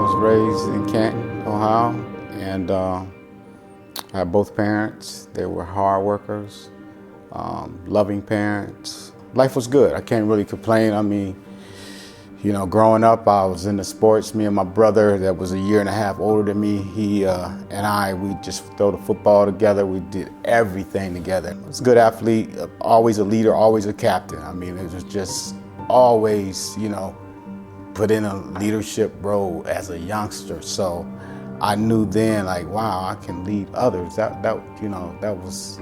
was raised in Canton, Ohio, and I had both parents. They were hard workers, loving parents. Life was good. I can't really complain. I mean, you know, growing up, I was into sports. Me and my brother, that was a year and a half older than me, we just throw the football together. We did everything together. I was a good athlete, always a leader, always a captain. I mean, it was just always, you know, put in a leadership role as a youngster. So I knew then, like, wow, I can lead others. That was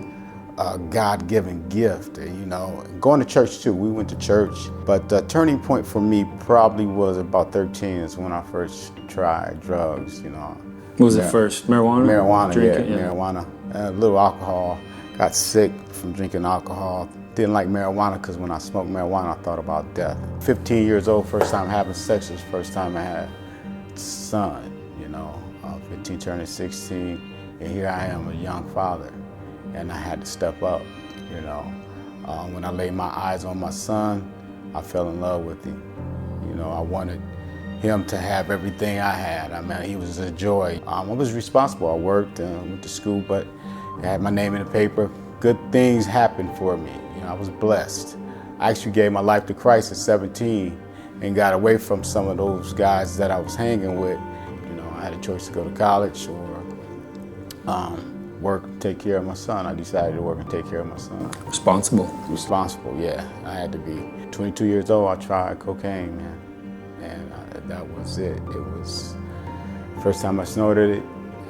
a God-given gift, you know. Going to church too, we went to church. But the turning point for me probably was about 13 is when I first tried drugs, you know. What was it first? Marijuana? Marijuana, Drinking, yeah, marijuana. A little alcohol. Got sick from drinking alcohol. Didn't like marijuana because when I smoked marijuana, I thought about death. 15 years old, first time having sex was the first time I had a son, you know. 15 turning 16, and here I am, a young father. And I had to step up, you know. When I laid my eyes on my son, I fell in love with him. You know, I wanted him to have everything I had. I mean, he was a joy. I was responsible. I worked and went to school, but I had my name in the paper. Good things happened for me. You know, I was blessed. I actually gave my life to Christ at 17 and got away from some of those guys that I was hanging with. You know, I had a choice to go to college or work, take care of my son. I decided to work and take care of my son. Responsible, yeah. I had to be. 22 years old, I tried cocaine, man. And that was it. It was, first time I snorted it,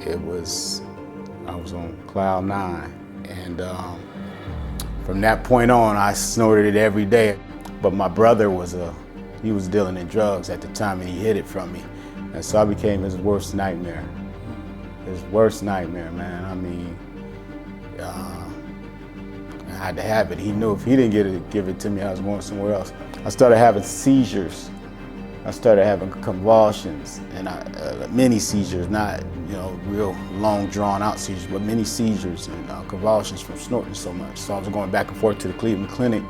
I was on cloud 9. And from that point on, I snorted it every day. But my brother he was dealing in drugs at the time and he hid it from me. And so I became his worst nightmare. His worst nightmare, man. I mean, I had to have it. He knew if he didn't give it to me, I was going somewhere else. I started having seizures. I started having convulsions and many seizures, not, you know, real long drawn out seizures, but many seizures and convulsions from snorting so much. So I was going back and forth to the Cleveland Clinic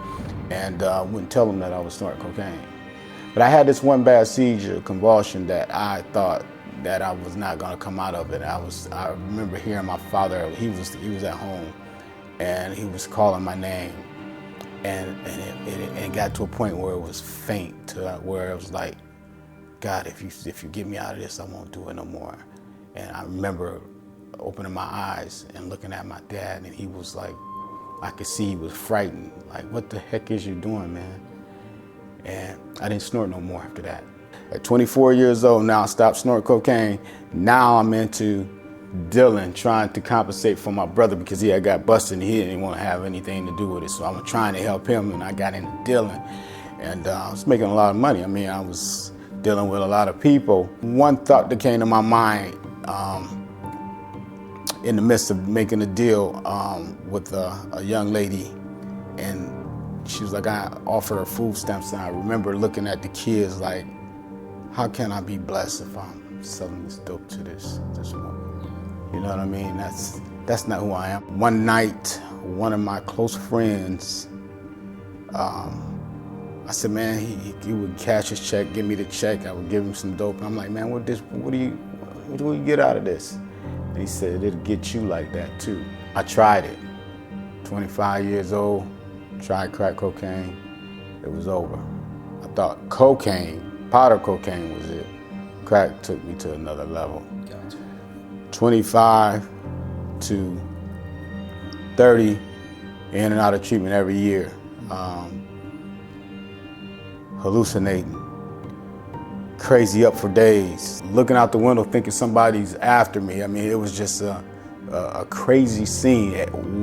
and wouldn't tell them that I was snorting cocaine. But I had this one bad seizure, convulsion, that I thought that I was not gonna come out of it. I remember hearing my father, he was at home and he was calling my name. And it got to a point where it was faint, where it was like, God, if you get me out of this, I won't do it no more. And I remember opening my eyes and looking at my dad, and he was like, I could see he was frightened. Like, what the heck is you doing, man? And I didn't snort no more after that. At 24 years old now, I stopped snorting cocaine. Now I'm into dealing, trying to compensate for my brother because he had got busted and he didn't want to have anything to do with it. So I'm trying to help him, and I got into dealing. And I was making a lot of money. I mean, I was dealing with a lot of people. One thought that came to my mind in the midst of making a deal with a young lady, and she was like, I offered her food stamps, and I remember looking at the kids like, how can I be blessed if I'm selling this dope to this woman? You know what I mean? That's not who I am. One night, one of my close friends, I said, man, he would cash his check, give me the check, I would give him some dope. And I'm like, man, what do you get out of this? And he said, it'll get you like that too. I tried it. 25 years old, tried crack cocaine, it was over. I thought powder cocaine was it. Crack took me to another level. Gotcha. 25 to 30, in and out of treatment every year. Hallucinating, crazy up for days, looking out the window thinking somebody's after me. I mean, it was just a crazy scene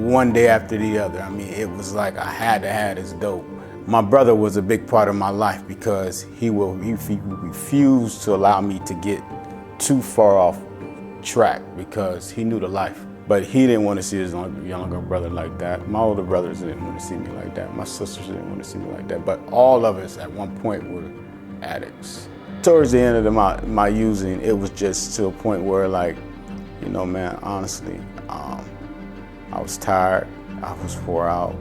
one day after the other. I mean, it was like I had to have this dope. My brother was a big part of my life because he refused to allow me to get too far off track because he knew the life. But he didn't want to see his younger brother like that. My older brothers didn't want to see me like that. My sisters didn't want to see me like that. But all of us at one point were addicts. Towards the end of my using, it was just to a point where, like, you know, man, honestly, I was tired. I was wore out.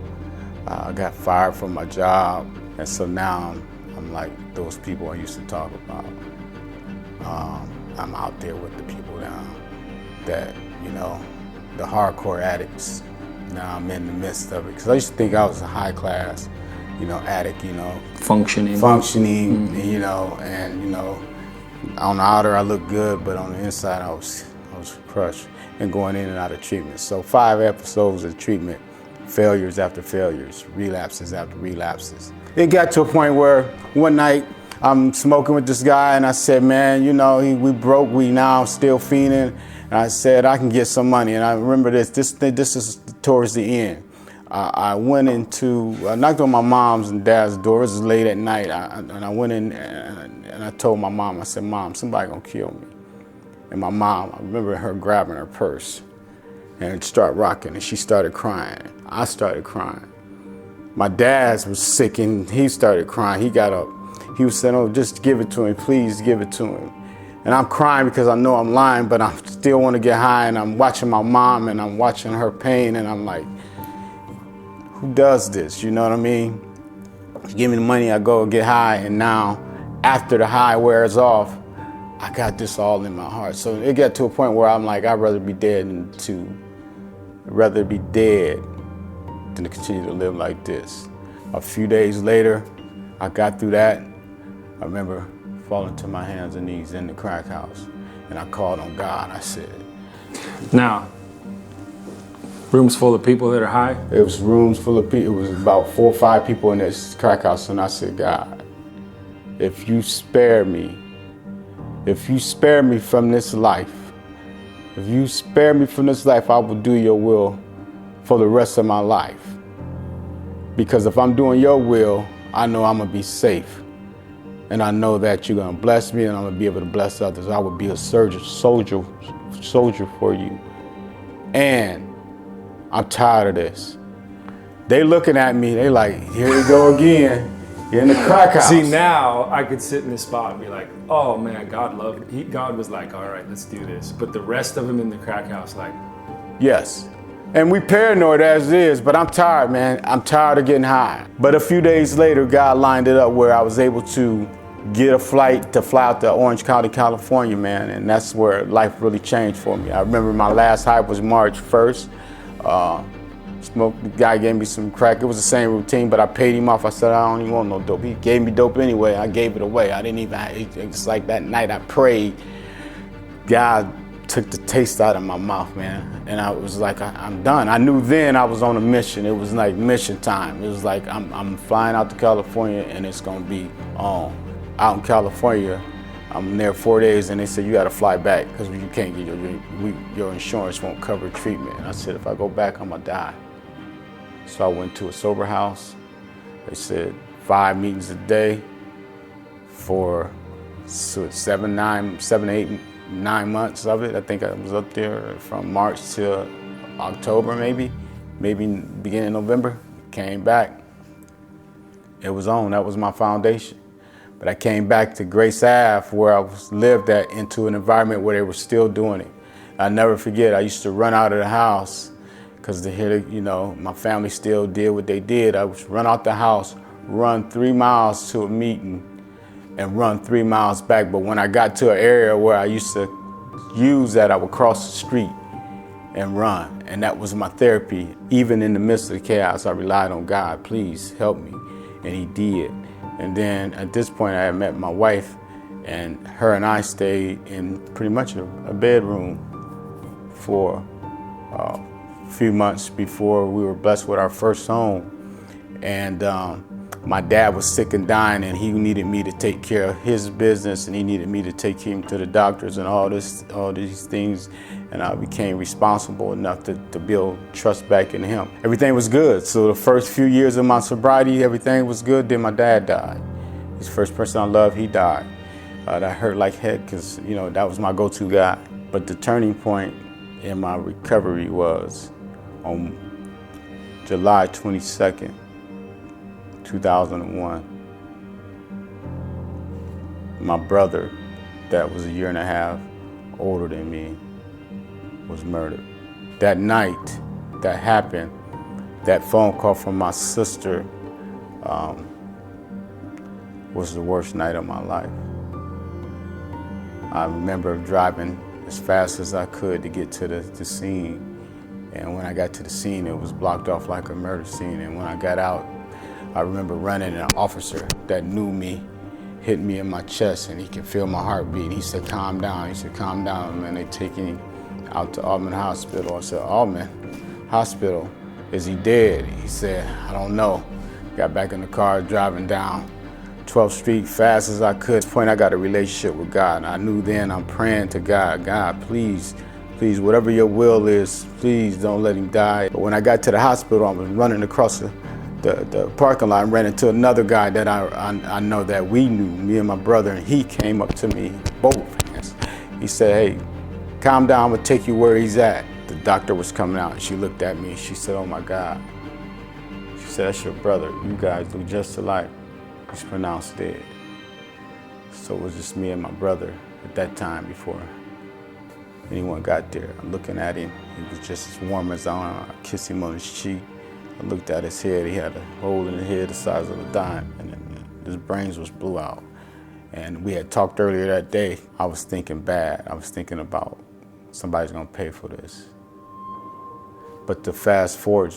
I got fired from my job. And so now I'm like those people I used to talk about. I'm out there with the people now that, the hardcore addicts. Now I'm in the midst of it. Because I used to think I was a high class, addict, Functioning. and on the outer I looked good, but on the inside I was crushed and going in and out of treatment. So 5 episodes of treatment, failures after failures, relapses after relapses. It got to a point where one night I'm smoking with this guy and I said, man, we broke, we now still fiending. And I said, I can get some money. And I remember this is towards the end. I knocked on my mom's and dad's door. It was late at night. And I went in and I told my mom, I said, Mom, somebody gonna kill me. And my mom, I remember her grabbing her purse and start rocking, and she started crying. I started crying. My dad was sick and he started crying. He got up. He was saying, oh, just give it to him, please give it to him. And I'm crying because I know I'm lying, but I still want to get high, and I'm watching my mom and I'm watching her pain, and I'm like, who does this? You know what I mean? You give me the money, I go get high, and now after the high wears off, I got this all in my heart. So it got to a point where I'm like, I'd rather be dead than to continue to live like this. A few days later, I got through that. I remember falling to my hands and knees in the crack house, and I called on God. I said, now, rooms full of people that are high? It was rooms full of people. It was about 4 or 5 people in this crack house, and I said, God, if you spare me from this life, I will do your will for the rest of my life. Because if I'm doing your will, I know I'm gonna be safe. And I know that you're gonna bless me, and I'm gonna be able to bless others. I will be a soldier for you. And I'm tired of this. They looking at me, they like, here we go again. You're in the crack house. See, now I could sit in this spot and be like, oh man, God loved it. God was like, all right, let's do this. But the rest of them in the crack house, like, yes. And we paranoid as it is, but I'm tired, man. I'm tired of getting high. But a few days later, God lined it up where I was able to get a flight to fly out to Orange County, California, man. And that's where life really changed for me. I remember my last high was March 1st. The guy gave me some crack. It was the same routine, but I paid him off. I said, I don't even want no dope. He gave me dope anyway. I gave it away. It's like that night I prayed. God took the taste out of my mouth, man. And I was like, I'm done. I knew then I was on a mission. It was like mission time. It was like, I'm flying out to California, and it's gonna be on. Out in California, I'm there 4 days, and they said, you gotta fly back because you can't get your insurance won't cover treatment. And I said, if I go back, I'm gonna die. So I went to a sober house. They said 5 meetings a day for 7, 8, 9 months of it. I think I was up there from March to October, maybe beginning of November. Came back. It was on. That was my foundation. But I came back to Grace Ave, where I lived at, into an environment where they were still doing it. I'll never forget, I used to run out of the house because my family still did what they did. I would run out the house, run 3 miles to a meeting, and run 3 miles back. But when I got to an area where I used to use that, I would cross the street and run. And that was my therapy. Even in the midst of the chaos, I relied on God, please help me. And he did. And then at this point, I had met my wife, and her and I stayed in pretty much a bedroom for a few months before we were blessed with our first home. And my dad was sick and dying, and he needed me to take care of his business, and he needed me to take him to the doctors and all these things. And I became responsible enough to build trust back in him. Everything was good. So the first few years of my sobriety, everything was good. Then my dad died. He's the first person I loved, he died. That hurt like heck because, that was my go-to guy. But the turning point in my recovery was on July 22nd, 2001. My brother, that was 1.5 years older than me, was murdered. That night that happened, that phone call from my sister was the worst night of my life. I remember driving as fast as I could to get to the scene. And when I got to the scene, it was blocked off like a murder scene. And when I got out, I remember running, and an officer that knew me hit me in my chest, and he could feel my heartbeat. He said, "Calm down." He said, "Calm down, man. They taking him out to Altman Hospital." I said, "Altman Hospital? Is he dead?" He said, "I don't know." Got back in the car, driving down 12th Street fast as I could. At this point, I got a relationship with God. And I knew then I'm praying to God, "God, please, whatever your will is, please don't let him die." But when I got to the hospital, I was running across the parking lot and ran into another guy that I know that we knew, me and my brother, and he came up to me, both hands. He said, "Hey, calm down, I'm gonna take you where he's at." The doctor was coming out, and she looked at me and she said, "Oh my God." She said, "That's your brother. You guys look just alike. He's pronounced dead." So it was just me and my brother at that time before anyone got there. I'm looking at him. He was just as warm as I am. I kissed him on his cheek. I looked at his head. He had a hole in his head the size of a dime, and his brains was blew out. And we had talked earlier that day. I was thinking bad. I was thinking about somebody's gonna pay for this. But to fast forward,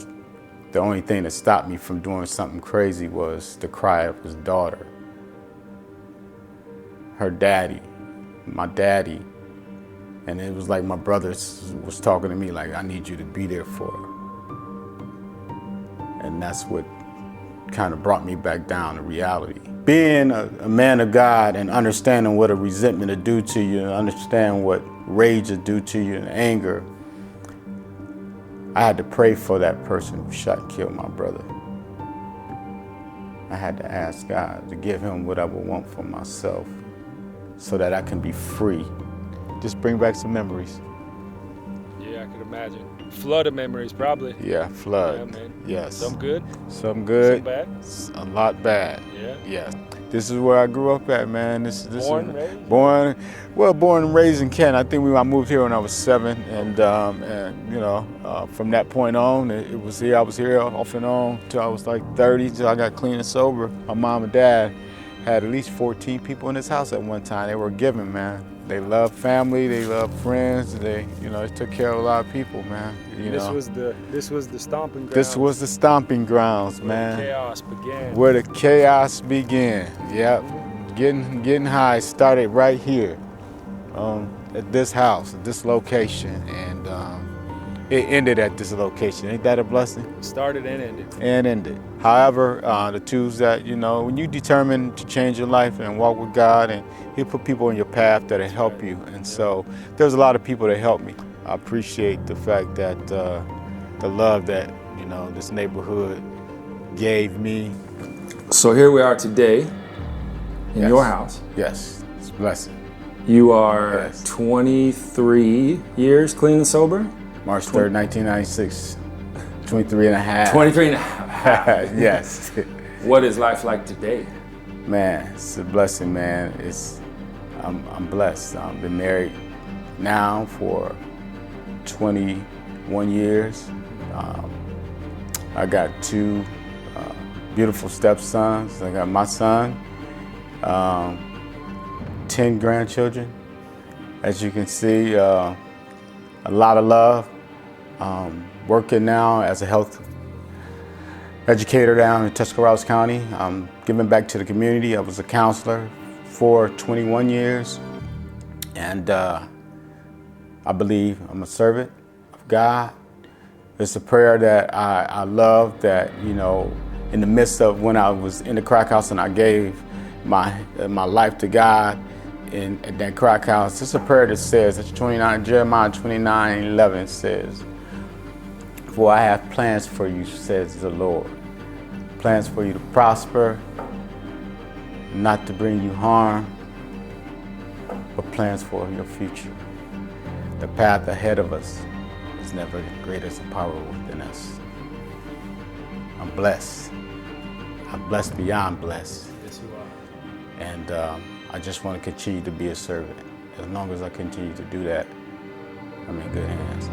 the only thing that stopped me from doing something crazy was the cry of his daughter. Her daddy, my daddy. And it was like my brother was talking to me like, "I need you to be there for her." And that's what kind of brought me back down to reality. Being a man of God and understanding what a resentment will do to you, and understand what rage will do to you and anger, I had to pray for that person who shot and killed my brother. I had to ask God to give him what I would want for myself so that I can be free. Just bring back some memories. Yeah, I could imagine. Flood of memories, probably. Yeah, flood. Yeah, man. Yes. Some good? Some good. Some bad? A lot bad. Yeah. Yeah. This is where I grew up at, man. Born, raised? Born and raised in Kent. I think I moved here when I was 7, and you know, from that point on, I was here off and on till I was like 30, till I got clean and sober. My mom and dad had at least 14 people in this house at one time. They were giving, man. They loved family, they loved friends. They took care of a lot of people, man. This was the stomping grounds. This was the stomping grounds, man. Where the chaos began. Where the chaos began. Yep. Getting high started right here, at this house, at this location, and it ended at this location. Ain't that a blessing? Started and ended. And ended. However, the tools that, when you determine to change your life and walk with God, and He'll put people in your path that'll help you. And so there's a lot of people that help me. I appreciate the fact that the love that, this neighborhood gave me. So here we are today in Yes. your house. Yes, it's a blessing. You are Yes. 23 years clean and sober? March 3rd, 1996, 23 and a half. 23 and a half. Yes. What is life like today? Man, it's a blessing, man. I'm blessed. I've been married now for 21 years. I got 2 beautiful stepsons. I got my son, 10 grandchildren. As you can see, a lot of love. Working now as a health educator down in Tuscarawas County. I'm giving back to the community. I was a counselor for 21 years. And I believe I'm a servant of God. It's a prayer that I love, that, in the midst of when I was in the crack house and I gave my life to God in that crack house, it's a prayer that says, Jeremiah 29:11 says, "For I have plans for you, says the Lord. Plans for you to prosper, not to bring you harm, but plans for your future." The path ahead of us is never greater as the power within us. I'm blessed. I'm blessed beyond blessed. Yes, you are. And I just want to continue to be a servant. As long as I continue to do that, I'm in good hands.